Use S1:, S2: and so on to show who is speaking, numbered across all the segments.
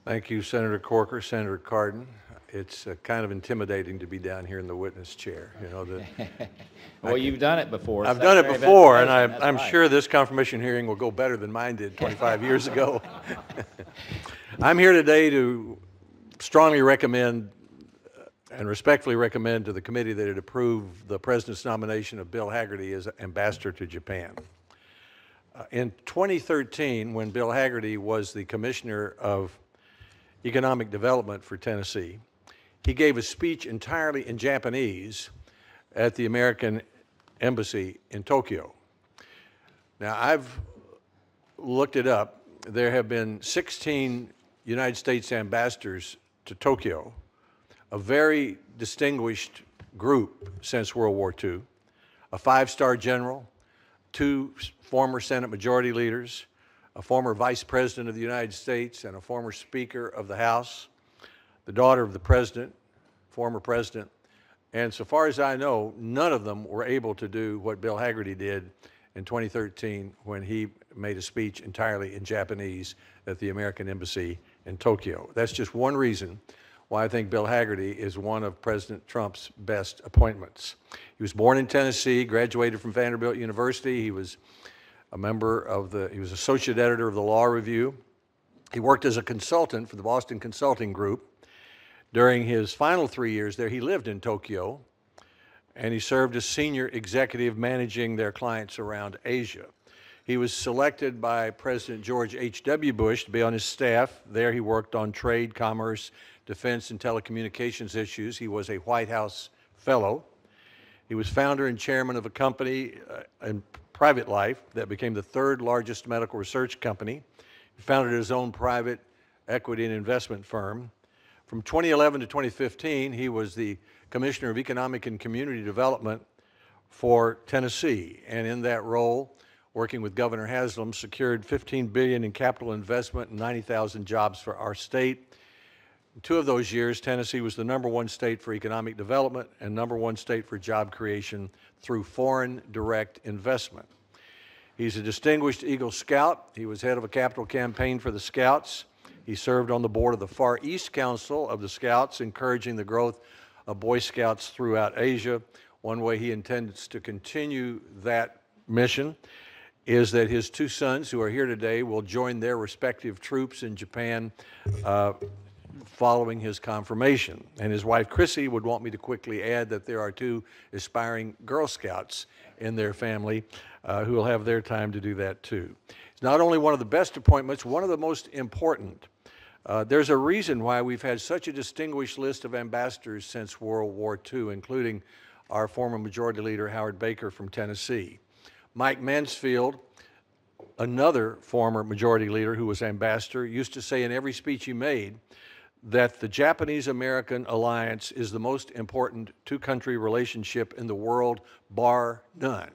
S1: Thank you, Senator Corker, Senator Cardin. It's kind of intimidating to be down here in the witness chair.
S2: Well, you've done it before.
S1: I've done it
S2: Secretary of
S1: before, and
S2: Education, that's
S1: I'm
S2: right.
S1: sure this confirmation hearing will go better than mine did 25 years ago. I'm here today to strongly recommend and respectfully recommend to the committee that it approve the President's nomination of Bill Hagerty as ambassador to Japan. In 2013, when Bill Hagerty was the Commissioner of Economic Development for Tennessee, he gave a speech entirely in Japanese at the American Embassy in Tokyo. Now, I've looked it up. There have been 16 United States ambassadors to Tokyo, a very distinguished group since World War II, a five-star general, two former Senate Majority Leaders, a former Vice President of the United States, and a former Speaker of the House, the daughter of the President, former President, and so far as I know, none of them were able to do what Bill Hagerty did in 2013 when he made a speech entirely in Japanese at the American Embassy in Tokyo. That's just one reason why I think Bill Hagerty is one of President Trump's best appointments. He was born in Tennessee, graduated from Vanderbilt University. He was he was associate editor of the Law Review. He worked as a consultant for the Boston Consulting Group. During his final 3 years there, he lived in Tokyo, and he served as senior executive managing their clients around Asia. He was selected by President George H.W. Bush to be on his staff. There he worked on trade, commerce, defense, and telecommunications issues. He was a White House fellow. He was founder and chairman of a company in private life that became the third largest medical research company. He founded his own private equity and investment firm. From 2011 to 2015, he was the Commissioner of Economic and Community Development for Tennessee, and in that role, working with Governor Haslam, secured $15 billion in capital investment and 90,000 jobs for our state. In 2 of those years, Tennessee was the #1 state for economic development and #1 state for job creation through foreign direct investment. He's a distinguished Eagle Scout. He was head of a capital campaign for the Scouts. He served on the board of the Far East Council of the Scouts, encouraging the growth of Boy Scouts throughout Asia. One way he intends to continue that mission is that his 2 sons, who are here today, will join their respective troops in Japan following his confirmation. And his wife, Chrissy, would want me to quickly add that there are 2 aspiring Girl Scouts in their family who will have their time to do that too. It's not only one of the best appointments, one of the most important. There's a reason why we've had such a distinguished list of ambassadors since World War II, including our former Majority Leader, Howard Baker from Tennessee. Mike Mansfield, another former Majority Leader who was ambassador, used to say in every speech he made that the Japanese-American alliance is the most important 2-country relationship in the world, bar none.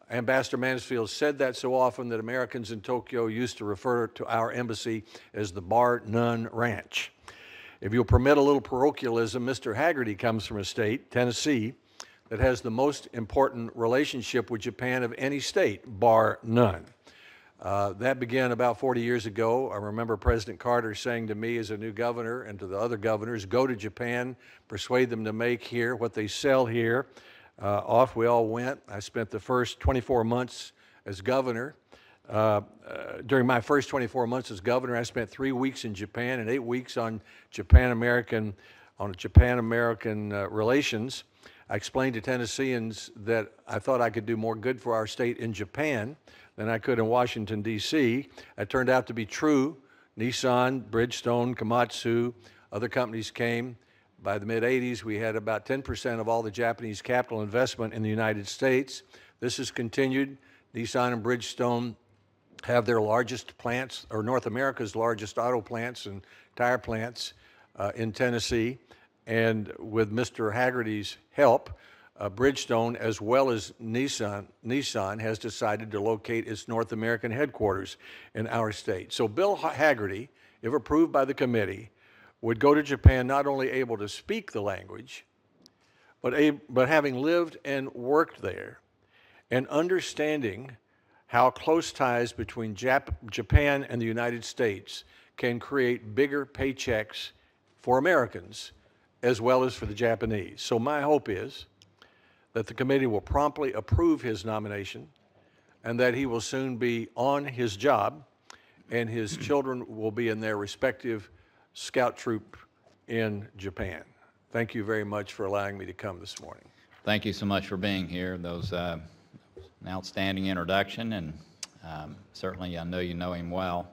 S1: Ambassador Mansfield said that so often that Americans in Tokyo used to refer to our embassy as the Bar None Ranch. If you'll permit a little parochialism, Mr. Hagerty comes from a state, Tennessee, that has the most important relationship with Japan of any state, bar none. That began about 40 years ago. I remember President Carter saying to me as a new governor and to the other governors, go to Japan, persuade them to make here what they sell here. Off we all went. I spent the first 24 months as governor. During my first 24 months as governor, I spent 3 weeks in Japan and 8 weeks on Japan-American relations. I explained to Tennesseans that I thought I could do more good for our state in Japan than I could in Washington, D.C. That turned out to be true. Nissan, Bridgestone, Komatsu, other companies came. By the mid-'80s, we had about 10% of all the Japanese capital investment in the United States. This has continued. Nissan and Bridgestone have their largest plants, or North America's largest auto plants and tire plants in Tennessee. And with Mr. Hagerty's help, Bridgestone, as well as Nissan has decided to locate its North American headquarters in our state. So Bill Hagerty, if approved by the committee, would go to Japan not only able to speak the language, but having lived and worked there and understanding how close ties between Japan and the United States can create bigger paychecks for Americans as well as for the Japanese. So my hope is that the committee will promptly approve his nomination and that he will soon be on his job and his children will be in their respective scout troop in Japan. Thank you very much for allowing me to come this morning.
S2: Thank you so much for being here. Those an outstanding introduction, and certainly I know you know him well.